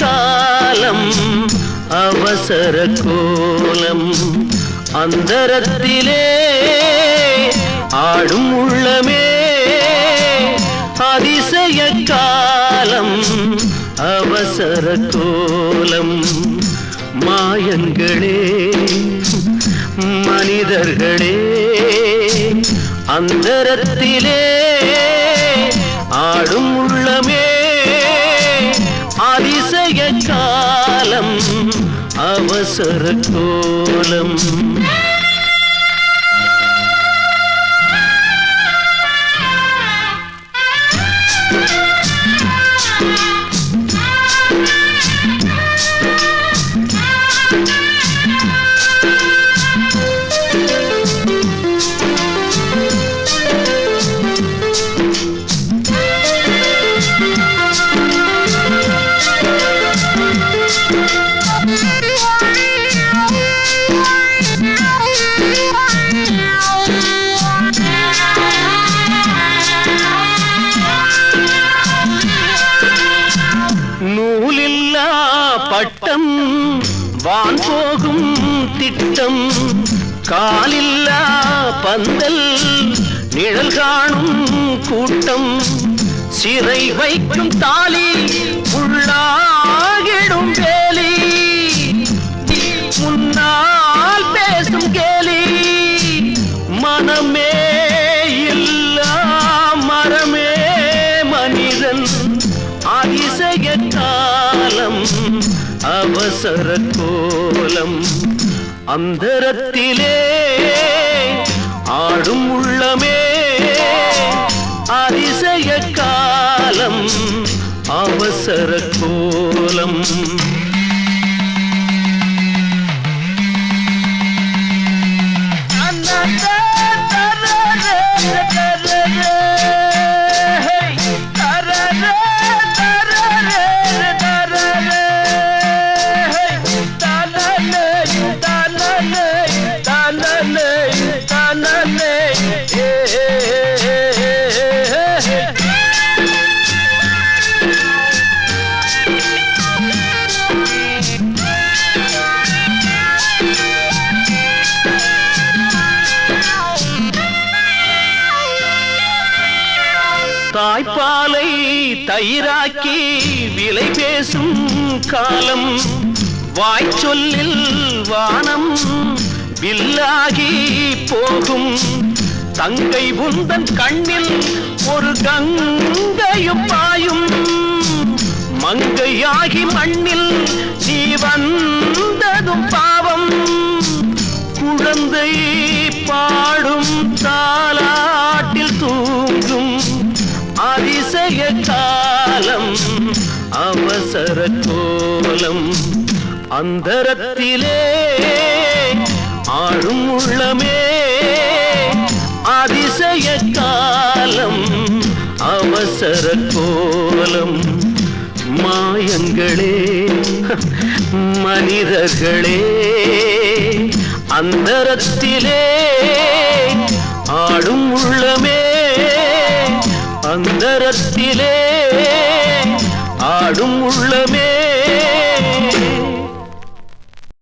காலம் அவசர கோலம் அந்தரத்திலே ஆடும் உள்ளமே அதிசய காலம் அவசர கோலம் மாயங்களே மனிதர்களே அந்தரத்திலே ஆடும் உள்ளமே அதிசய காலம் அவசர கோலம் நூலில்லா பட்டம் வான் போகும் திட்டம் காலில்லா பந்தல் நிழல் காணும் கூட்டம் சிறை வைக்கும் தாலி உள்ளாகிடும் வேலி முன்னால் பேசும் கேலி மனமே இல்லா மரமே மனிதன் அதிசய காலம் அவசர கோலம் அந்தரத்திலே ஆடும் உள்ளமே அதிசய காலம் அவசர கோலம் தாய்ப்பாலை தயிராக்கி விலை பேசும் காலம் வாய்ச்சொல்லில் வானம் வில்லாகி போகும் தங்கை உந்தன் கண்ணில் ஒரு கங்கையும் பாயும் மங்கையாகி மண்ணில் நீ வந்ததும் பாவம் குழந்தை பாடும் தாலாட்டில் தூங்கும் அதிசய காலம் அவசர கோலம் அந்தரத்திலே ஆடும் உள்ளமே அதிசய காலம் அவசர கோலம் மாயங்களே மனிதர்களே அந்தரத்திலே ஆடும் உள்ளமே அந்தரத்திலே ஆடும் உள்ளமே